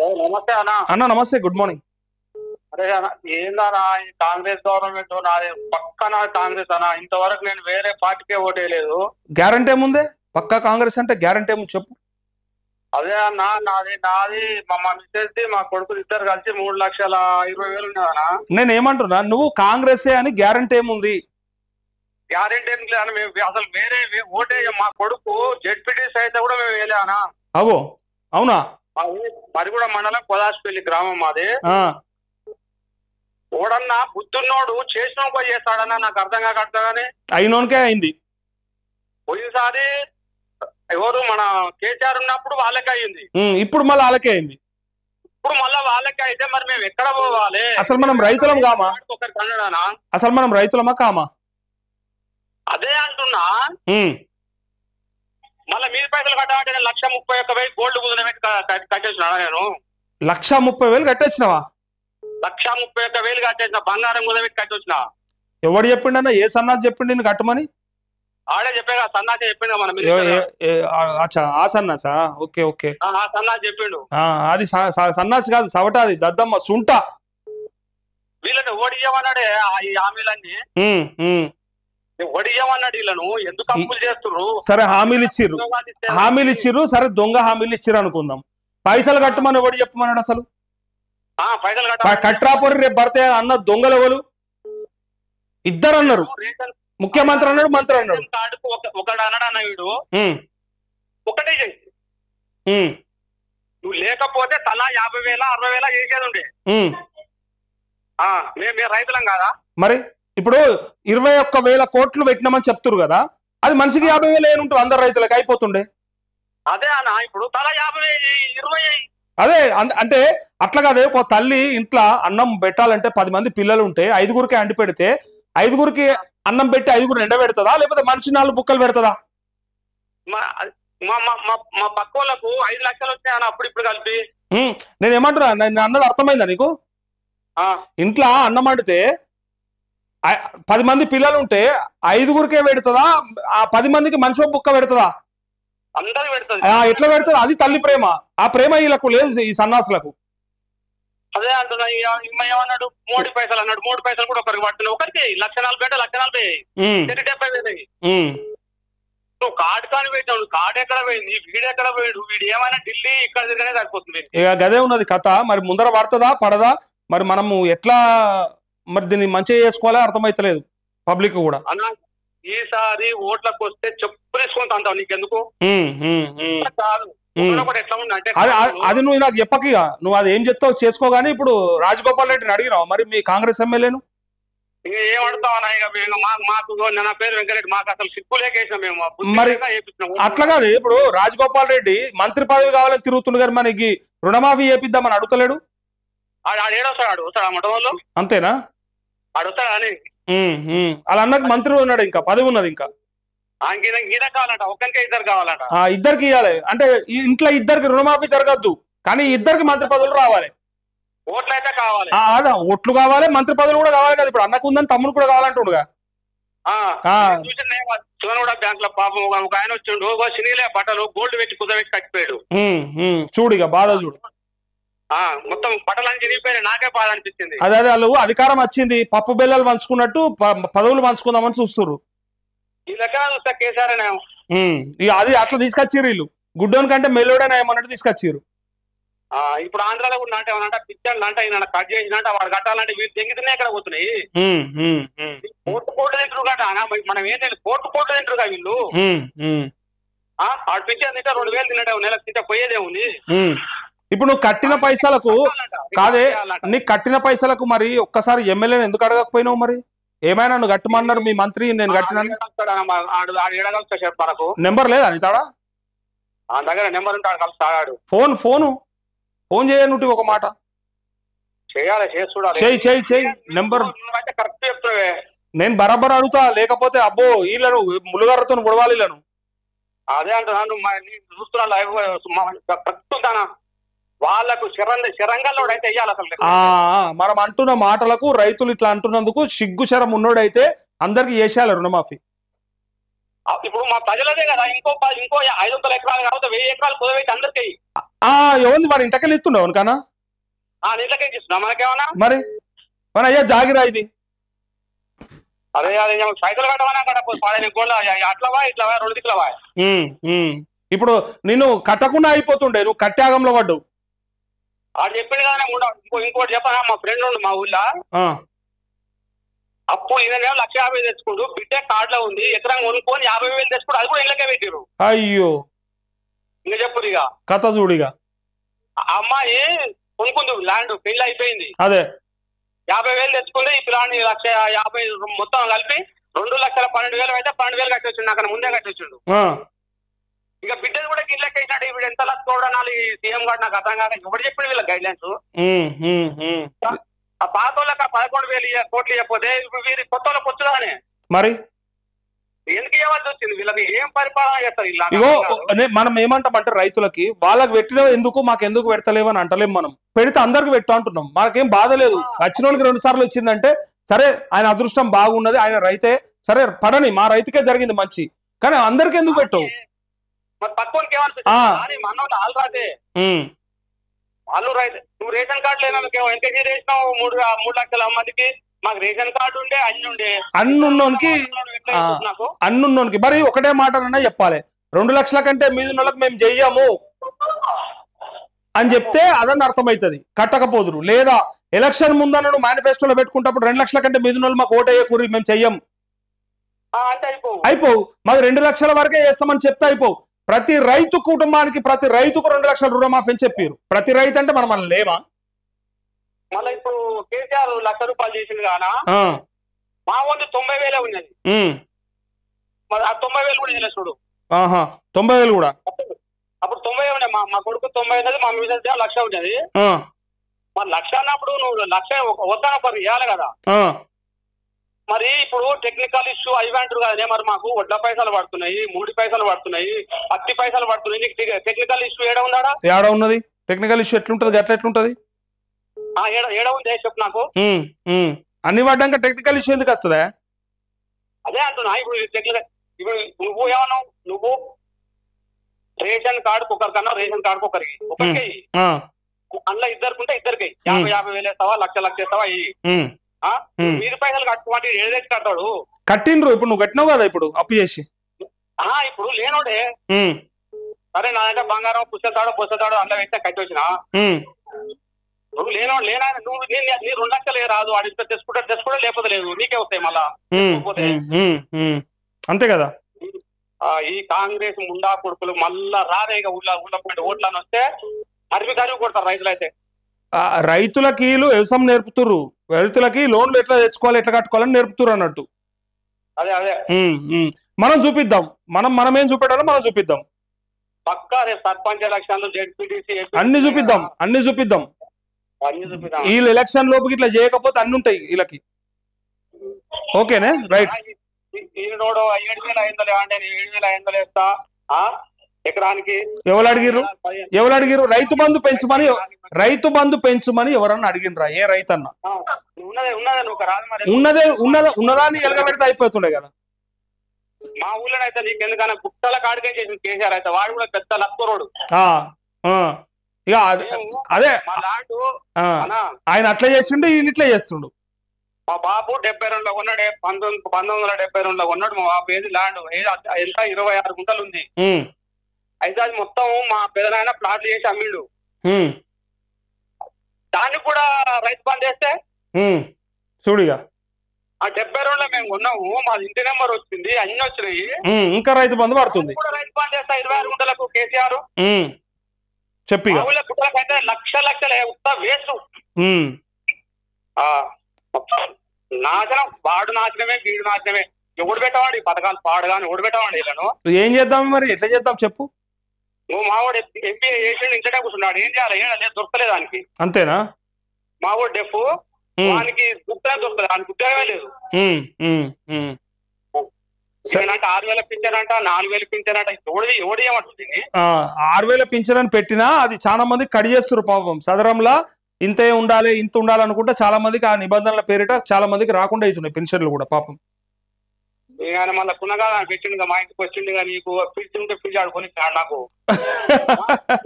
నమస్తే అన్న. అన్న నమస్తే, గుడ్ మార్నింగ్. అరే అన్న, ఏందన్నా ఈ కాంగ్రెస్ గవర్నమెంట్ నాది పక్కన కాంగ్రెస్ అన్న. ఇంతవరకు నేను వేరే పార్టీకే ఓటేయలేదు. గ్యారంటీ ఏముంది? పక్కా కాంగ్రెస్ అంటే గ్యారంటీ ఏముంది చెప్పు. అదే అన్న, నాది మా మిస్సెస్ మా కొడుకులు ఇద్దరు కలిసి 3,20,000 ఉన్నదన్న. నేను ఏమంటున్నా, నువ్వు కాంగ్రెసే అని గ్యారంటీ ఏముంది? గ్యారెంటీ ఏం లేదు. మేము అసలు వేరే ఓటే మా కొడుకు జెడ్పీటీసీ అయితే కూడా మేము వేయలే అన్న. అవో అవునా? మరి కూడా మండలం కొదాసిపల్లి గ్రామం మాది. ఓడన్నా బుద్ధున్నోడు చేసిన పోయి చేస్తాడన్నా. నాకు అర్థం కాకూడదని అయినోనికే అయింది. పోయినసారి ఎవరు మన కేసీఆర్ ఉన్నప్పుడు వాళ్ళకే అయింది, ఇప్పుడు మళ్ళీ వాళ్ళకే అయింది. ఇప్పుడు మళ్ళా వాళ్ళకే అయితే మరి మేము ఎక్కడ పోవాలి? అసలు మనం రైతులం కామా? ఒకరికి అన్నాడా? అసలు మనం రైతులమా కామా? అదే అంటున్నా. మళ్ళీ మీరు పైసలు కట్టాలంటే 1,31,000 గోల్డ్ కుదిన కట్టేసినా నేను. 1,30,000 కట్టేసినావా? 1,31,000 కట్టేసిన, బంగారం కుదబెట్టి కట్టొచ్చిన. ఎవడు చెప్పిండన్నా? ఏ సన్నాసి చెప్పిండి నేను కట్టమని? ఆడే చెప్పాగా, సన్నాసి చెప్పిండు. మనం ఆ సన్నాసా? ఓకే ఓకే, సన్నాసి చెప్పిండు. అది సన్నాసి కాదు, సవట, అది దద్దమ్మ సుంట. వీళ్ళని ఓడియమన్నాడే ఈ హామీలన్నీ. ఓడియమన్నాడు వీళ్ళను. ఎందుకు అప్పులు చేస్తున్నారు? సరే హామీలు ఇచ్చిర్రు, సరే దొంగ హామీలు ఇచ్చిర్రు అనుకుందాం. పైసలు కట్టమని ఎవడు చెప్పమన్నాడు అసలు? పైసలు కట్రాపోరు రేపు భర్త అన్న దొంగలు ఎవరు? ఇద్దరు అన్నారు, ముఖ్యమంత్రి అన్నాడు, మంత్రి అన్నాడు. ఒకడు అన్నాడు అన్న, వీడు ఒకటే చేయి, నువ్వు లేకపోతే తలా 50,000 60,000 చేసేది ఉండే. మేము రైతులం కాదా? మరి ఇప్పుడు 21,000 కోట్లు పెట్టినామని చెప్తున్నారు కదా, అది మనిషికి 50,000 ఏనుంటుంది, అందరు రైతులకు అయిపోతుండే. అదే అన్న, ఇప్పుడు తలా 50,000 20. అదే అంటే అట్లా కాదే. ఒక తల్లి ఇంట్లో అన్నం పెట్టాలంటే 10 మంది పిల్లలు ఉంటే 5గురికి అండి పెడితే 5గురికి అన్నం పెట్టి 5గురు ఎండ పెడతదా, లేకపోతే మనిషి 4 బుక్కలు పెడతదా? మా పక్క వాళ్ళకు 5 లక్షలు వచ్చాయన్న అప్పుడు ఇప్పుడు కలిపి. నేను ఏమంటున్నా, నేను అన్నది అర్థమైందా నీకు? ఇంట్లో అన్నం వండితే 10 మంది పిల్లలు ఉంటే 5గురికే పెడతదా, ఆ 10 మందికి మనిషి బుక్క పెడతదా? అందరికి పెడుతుంది. ఎట్లా పెడతది? అది తల్లి ప్రేమ. ఆ ప్రేమ వీళ్ళకు లేదు, ఈ సన్నాసులకు. అదే అంటున్నా. ఏమన్నాడు? 3 పైసలు అన్నాడు. 3 పైసలు కూడా ఒకరికి పడుతున్నాయి. ఒకరికి 1,40,000 1,40,000 నువ్వు కార్డు కాని పెట్టావు. కార్డు ఎక్కడ పోయింది? వీడెక్కడ పోయాడు? వీడు ఏమైనా ఢిల్లీ ఇక్కడ తిరగనే సరిపోతుంది. ఇక గదే ఉన్నది కథ. మరి ముందర పడుతుందా పడదా? మరి మనము ఎట్లా మరి దీన్ని మంచిగా చేసుకోవాలో అర్థమైతలేదు పబ్లిక్ కూడా. అన్న, ఈసారి ఓట్లకు వస్తే చెప్పు తీసుకుంటా అంటావు. నీకెందుకు కాదు? అది నువ్వు నాకు చెప్పకిగా, నువ్వు అది ఏం చెప్తావు చేసుకోగాని. ఇప్పుడు రాజగోపాల్ రెడ్డిని అడిగినావు మరి మీ కాంగ్రెస్ ఎమ్మెల్యేను? ఏమడతావన్నా? ఇక మాకు నా పేరు వెంకరెడ్డి, మాకు అసలు సిక్కులేకేసాం మేము. మరి అట్లా కాదు. ఇప్పుడు రాజగోపాల్ రెడ్డి మంత్రి పదవి కావాలని తిరుగుతుండు కానీ మనకి రుణమాఫీ చేపిద్దామని అడుగుతలేడు. ఆడేడొస్తాడు, వస్తాడు అన్నమాట వాళ్ళు. అంతేనా? ఆడొస్తాడు అని అలా అన్నకు మంత్రి ఉన్నాడు, ఇంకా పదవి ఉన్నది. ఇంకా కావాలంట, ఒక్కరికే 2 కావాలంట. ఇద్దరికి ఇవ్వాలి అంటే ఇంట్లో ఇద్దరికి రుణమాఫీ జరగద్దు, కానీ ఇద్దరికి మంత్రి పదవులు రావాలి. ఓట్లు అయితే కావాలి. అదా ఓట్లు కావాలి, మంత్రి పదవులు కూడా కావాలి కదా. ఇప్పుడు అన్నకు ఉందని తమ్ముడు కూడా కావాలంటుండగా. చూడ బ్యాంక్ లో పాపం ఒక ఆయన వచ్చిండు, సినీలే బట్టలు గోల్డ్ పెట్టి కుదబెట్టి కట్టిపోయాడు. చూడిగా బాధ చూడు. మొత్తం బట్టలని చిరిగిపోయి నాకే బాధ అనిపించింది. అదే వాళ్ళు అధికారం వచ్చింది, పప్పు బెల్లలు పంచుకున్నట్టు పదవులు పంచుకుందామని చూస్తున్నారు. ఈ లెక్క చూస్తా కేసీఆర్ ఇక అది అట్లా తీసుకొచ్చిర్రు వీళ్ళు. గుడ్డోని కంటే మెల్లోడైనా ఏమన్నట్టు తీసుకొచ్చిర్రు. ఇప్పుడు ఆంధ్రాలో కూడా అంటే ఏమన్నా పిచ్చర్లు అంటే ఈయన కట్ చేసినట్టు వాడు కట్టాలంటే వీళ్ళు తెంగితేనే ఎక్కడ పోతున్నాయి. కోర్టు తింటారు కదా, మనం ఏంటంటే కోర్టు తింటారు కదా వీళ్ళు. వాడు పిచ్చర్ తింటే 2,000 తినడే నెలకు తింటే పోయేదేముంది. ఇప్పుడు నువ్వు కట్టిన పైసలకు కాదే, నీకు కట్టిన పైసలకు మరి ఒక్కసారి ఎమ్మెల్యేని ఎందుకు అడగకపోయినావు? మరి ఏమైనా నువ్వు కట్టమన్నారు మీ మంత్రి, నేను కట్టినాను. నెంబర్ లేదా నీ తాడా? దగ్గర నెంబర్ ఉంటాడు, కలుస్తాడు. ఫోన్ చేయనుంటి ఒక మాట చెయ్యి నెంబర్ కరెక్ట్ చెప్తావే. నేను బరాబర్ అడుగుతా, లేకపోతే అబ్బో వీళ్ళను ములుగారతో పొడవాలి వీళ్ళను. అదే అంటున్నాను, చూస్తున్నా లైవ్ కరెక్ట్. వాళ్ళకు శరంగంలో అయితే వెయ్యాలి అసలు. మనం అంటున్న మాటలకు రైతులు ఇట్లా అంటున్నందుకు సిగ్గు శరం ఉన్నోడైతే అందరికి చేసేయాలి రుణమాఫీ. ఇప్పుడు మా ప్రజలదే కదా ఇంకో 500 ఎకరాలు కాకపోతే 1000 ఎకరాలు కుదవేసి అందరికీ ఎవరిది మరి ఇంటకెళ్ళి ఇస్తుండవు కానా నీళ్ళకే ఇస్తున్నా మనకేమన్నా మరి మన అయ్యా జాగిరా ఇది అదే అదే సైకిల్ కట్టమన్నా గోళ్ళ అట్లవా ఇట్లవా 2 దిక్కులవా ఇప్పుడు నిన్ను కట్టకుండా అయిపోతుండే నువ్వు కట్టాగంలో పడ్డావు వాడు చెప్పింది కదా ఇంకోటి చెప్పనా మా ఫ్రెండ్ ఉండు మా ఊళ్ళో అప్పు ఈయన 1,50,000 తెచ్చుకుంటూ బిడ్డ కార్డులో ఉంది ఎకరం కొనుక్కొని 50,000 తెచ్చుకుంటూ అది కూడా ఇళ్ళకే పెట్టిరు. అయ్యో ఇంకా చెప్పు ఇక కథ చూడిగా అమ్మాయి కొనుక్కుంది ల్యాండ్ పెళ్లి అయిపోయింది అదే 50,000 తెచ్చుకుంది ఈ పిల్లాన్ని 1,50,000 మొత్తం కలిపి 2,12,000 అయితే 12,000 కట్టి వచ్చిండు అక్కడ ముందే కట్టి వచ్చిండు. ఇక బిడ్డలు కూడా గిళ్ళకి వేసినాడు ఇప్పుడు ఎంత లక్ష చూడాలి సీఎం గారు నాకు అర్థం కాక ఎవరు చెప్పిండు వీళ్ళ గైడ్ లైన్స్ ఆ పాత వాళ్ళకి 11,000 కోట్లు ఇవ్వకపోతే ఇప్పుడు వీరి కొత్త వాళ్ళకి వచ్చుదానే మరి ఎందుకు ఇవ్వాల్సి వచ్చింది వీళ్ళకి ఏం పరిపాలన చేస్తారు ఇలా ఇగో మనం ఏమంటామంటే రైతులకి వాళ్ళకి పెట్టిన ఎందుకు మాకు ఎందుకు పెడతలేవు అని అంటలేం మనం పెడితే అందరికి పెట్టు అంటున్నాం మనకేం బాధ లేదు వచ్చిన వాళ్ళకి 2 సార్లు వచ్చిందంటే సరే ఆయన అదృష్టం బాగున్నది ఆయన రైతే సరే పడని మా రైతుకే జరిగింది మంచి కానీ అందరికి ఎందుకు పెట్టవు మరి పక్కనకి ఏమనిపిస్తుంది మన ఆల్రాదే వాళ్ళు రైతు నువ్వు రేషన్ కార్డు లేనాకేమో ఎంతకీ చేసినావు 3 లక్షల మందికి మాకు రేషన్ కార్డు ఉండే అన్నున్నోనికి మరి ఒకటే మాటనన్నా చెప్పాలి 2 లక్షల కంటే మీద వాళ్ళకి మేము చెయ్యము అని చెప్తే అదని అర్థమవుతుంది కట్టకపోదురు లేదా ఎలక్షన్ ముందన్న నువ్వు మేనిఫెస్టోలో పెట్టుకుంటప్పుడు 2 లక్షల కంటే మీద వాళ్ళు మాకు ఓటు వేయకూరి మేము చెయ్యం అయిపోవు మాది 2 లక్షల వరకే చేస్తామని చెప్తే అయిపోవు ప్రతి రైతు కుటుంబానికి ప్రతి రైతుకు 2 లక్షల రుణమాఫీ అని చెప్పారు ప్రతి రైతు అంటే మనం లేమా మళ్ళీ ఇప్పుడు కేసీఆర్ ₹1,00,000 చేసింది కానా మా వంతు 90,000 ఉన్నది మరి ఆ 90,000 కూడా చేయలేదు చూడు 90,000 కూడా అప్పుడు 90 ఉండే మా కొడుకు 90 ఉన్నది మా మీద 1,00,000 ఉన్నది మరి 1,00,000 అన్నప్పుడు నువ్వు 1,00,000 వద్దనప్పుడు ఇవ్వాలి కదా మరి ఇప్పుడు టెక్నికల్ ఇష్యూ అయ్యంటారు కదనే మరి మాకు వడ్ల పైసలు పడుతున్నాయి 3 పైసలు పడుతున్నాయి 10 పైసలు పడుతున్నాయి నీకు టెక్నికల్ ఇష్యూ ఏడ ఉన్నాడా ఏడ ఉన్నది టెక్నికల్ ఇష్యూ ఎట్లుంటది గట్ల ఎట్లుంటది ఏడ ఉంది చెప్పు నాకు అన్ని పడ్డాక టెక్నికల్ ఇష్యూ ఎందుకు వస్తుందా అదే అంటున్నా ఇప్పుడు నువ్వు ఏమన్నావు నువ్వు రేషన్ కార్డు ఒకరికన్నా రేషన్ కార్డు ఒకరికి అందులో ఇద్దరుకుంటే ఇద్దరికి 50,000 వేస్తావా 1,00,000 వేస్తావా మీరు పైసలు కట్టుకోండి ఏదైతే కట్టాడు కట్టిండ్రు ఇప్పుడు నువ్వు కట్టినావు కదా ఇప్పుడు అప్పు చేసి ఇప్పుడు లేనోడే సరే నా దగ్గర బంగారం పుస్తకాడు అందులో వేస్తే కట్టి వచ్చిన నువ్వు లేనా నువ్వు నీ 2 లక్షలు రాదు వాడి తెచ్చుకుంటే లేకపోతే లేదు నీకే వస్తాయి మళ్ళా అంతే కదా ఈ కాంగ్రెస్ ముండా కొడుకులు మళ్ళా రాదే ఇక ఊళ్ళో ఓట్లని వస్తే కరివి కొడతారు రైతులు అయితే రైతులకి వ్యవసాయం నేర్పుతుర్రు రైతులకి లోన్లు ఎట్లా తెచ్చుకోవాలి ఎట్లా కట్టుకోవాలని నేర్పుతుర్రు అన్నట్టు అదే అదే మనం చూపిద్దాం మనమేం చూపెట్టాలో మనం చూపిద్దాం పక్కా సర్పంచ్ ఎలక్షన్లు జెడ్పీటీసీ అన్ని చూపిద్దాం వీళ్ళు ఎలక్షన్ లోపు ఇట్లా చేయకపోతే అన్ని ఉంటాయి వీళ్ళకి ఓకేనే రైట్ ఈరోడు 7,500 అంటే 7,500 వేస్తా ఎకరానికి ఎవరు అడిగిరు రైతు బంధు పెంచుమని ఎవరన్నా అడిగినరా ఏ రైతు అన్న ఉన్నదాన్ని ఎలగబెడితే అయిపోతుండే కదా మా ఊళ్ళో అయితే నీకు ఎందుకన్నా గుట్టల కాడికే చేసింది కేసీఆర్ అయితే వాడు కూడా పెద్ద లక్కోరోడు ఇక అదే ఆయన అట్లా చేసిండు ఈయన ఇట్లా చేస్తుండు మా బాబు 72లో కొన్నాడే 1972లో కొన్నాడు మా బాబు ఏది ల్యాండ్ ఎంత 26 గుంటలు ఉంది అయితే అది మొత్తం మా పెదనాయన ప్లాట్లు చేసి అమ్మిండు దానికి కూడా రైతు బంద్ చేస్తే చూడిగా ఆ 72లో మేము కొన్నాము మా ఇంటి నెంబర్ వచ్చింది అన్ని వచ్చినాయి ఇంకా రైతు బంధు పడుతుంది రైతు బంద్ చేస్తా 26 గుంటలకు కేసీఆర్ చెప్పి గుంటలకైతే లక్షలే ఉత్తా వేసు నాశనం వాడు నాశనమే వీడు నాశనమే ఎవడు పెట్టవాడు ఈ పథకాలు పాడుగాని ఎవడు పెట్టవాడు వీళ్ళను ఏం చేద్దాం మరి ఎట్లా చేద్దాం చెప్పు నువ్వు మావాడు ఎంపీ చేసి ఇంటనే కూర్చున్నాడు ఏం చేయాలి లేదు దొరకలేదు దానికి అంతేనా మావాడు డెఫ్ వానికి దొరకలేదు దానికి ఉద్యోగమే లేదు అంటే 6,000 పింఛన్ అంట 4,000 పింఛన్ అంట ఎవడు ఏమంటుంది 6,000 పింఛన్ అని పెట్టినా అది చాలా మంది కడి చేస్తారు పాపం సదరంలా ఇంత ఉండాలనుకుంటే చాలా మందికి ఆ నిబంధనల పేరిట చాలా మందికి రాకుండా అవుతున్నాయి పెన్షన్లు కూడా పాపం ఆయన మళ్ళీ కునగా పెట్టిండు మా ఇంటికి వచ్చిండు నీకు ఫ్రిడ్జ్ ఉంటే ఫ్రిడ్జ్ ఆడుకొని నాకు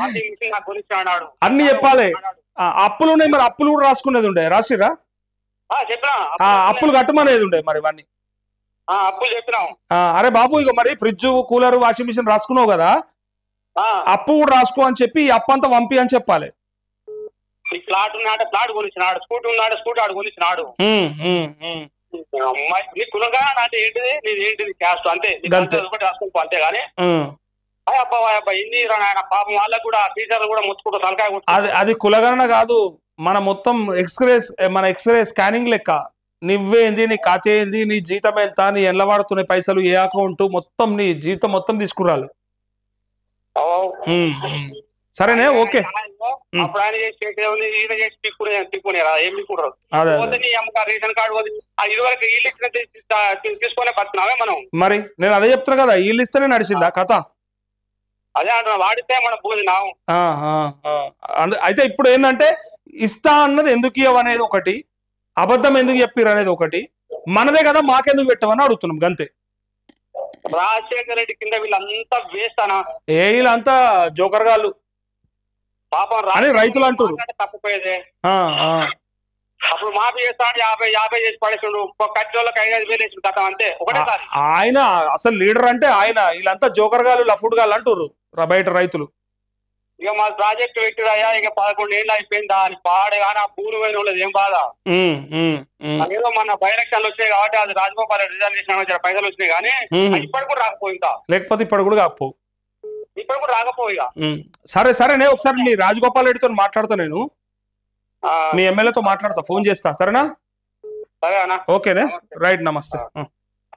వాషింగ్ మిషన్ నాకు కొనిచ్చాడు. అన్ని చెప్పాలి. అప్పులు ఉన్నాయి మరి, అప్పులు కూడా రాసుకునేది ఉండే, రాసిరా? చెప్పినా అప్పులు కట్టమనేది ఉండే మరి ఇవన్నీ అప్పులు చెప్పినాం. అరే బాబు ఇక మరి ఫ్రిడ్జ్ కూలర్ వాషింగ్ మిషన్ రాసుకున్నావు కదా, అప్పు కూడా రాసుకో అని చెప్పి ఈ అప్పు అంతా పంపి అని చెప్పాలి. ఈ ఫ్లాట్ ఉన్నాడు, ఫ్లాట్ కొనిచ్చినాడు. స్కూటీ ఉన్నాడు, స్కూటీ ఆడు కొనిచ్చినాడు. అమ్మాయి నీ కులగా అంటే ఏంటిది, నీది ఏంటిది క్యాస్ట్ అంతే రాసుకో అంతే. కానీ అబ్బా ఇన్ని ఆయన పాపం వాళ్ళకు కూడా టీచర్లు కూడా ముచ్చుకుంటూ తలకాయ. అది కులగణన కాదు, మన మొత్తం ఎక్స్రే స్కానింగ్ లెక్క. నువ్వేంది, నీ కథ ఏంది, నీ జీతం ఎంత, నీ ఎల్ల వాడుతున్నాయి పైసలు, ఏ అకౌంట్, మొత్తం నీ జీతం మొత్తం తీసుకురాలి. సరేనే, ఓకే. అప్పుడు ఆయన చేసి రేషన్ కార్డు ఇదివరకు ఇల్లు ఇచ్చిన తీసుకునే పడుతున్నావే మనం. మరి నేను అదే చెప్తున్నా కదా, ఇల్లు ఇస్తేనే నడిచిందా కథ. అదే అంటున్నా, వాడితే మనం భోజనం. అయితే ఇప్పుడు ఏంటంటే ఇస్తా అన్నది ఎందుకు ఇవ్వ అనేది ఒకటి, అబద్ధం ఎందుకు చెప్పిరు అనేది ఒకటి, మనదే కదా మాకెందుకు పెట్టమని అడుగుతున్నాం గంతే. రాజశేఖర రెడ్డి కింద వీళ్ళంతా వేస్తానా, వీళ్ళంతా జోకర్గాళ్ళు పాపం అని రైతులు అంటారు. తప్పిపోయేదే అప్పుడు మాఫీ చేస్తాడు, 50 చేసి పడేసిండు. కట్టోళ్ళకి 5,000 వేసి కథం అంతే ఒకటేసారి. ఆయన అసలు లీడర్ అంటే ఆయన, వీళ్ళంతా జోకర్గాళ్ళు లఫుడ్గాళ్ళు అంటారు బయట రైతులు. ఇక మా ప్రాజెక్టు పెట్టిరయ్యా, ఇక 11 ఏళ్ళు అయిపోయింది దాని పాడే. కానీ ఆ పూలు పోయిన వాళ్ళది ఏం బాధ. ఏదో మన బై ఎలక్షన్లు వచ్చాయి కాబట్టి అది రాజగోపాల్ రెడ్డి రిజైన్ చేసిన పైసలు వచ్చినాయి. కానీ ఇప్పటికి కూడా రాకపోయిందా, లేకపోతే ఇప్పుడు కూడా కాకపో, ఇప్పుడు కూడా రాకపోయిగా. సరేనే, ఒకసారి నీ రాజగోపాల్ రెడ్డితో మాట్లాడతా, నేను మీ ఎమ్మెల్యేతో మాట్లాడతా, ఫోన్ చేస్తా. సరేనా? సరేనా? ఓకేనే, రైట్, నమస్తే.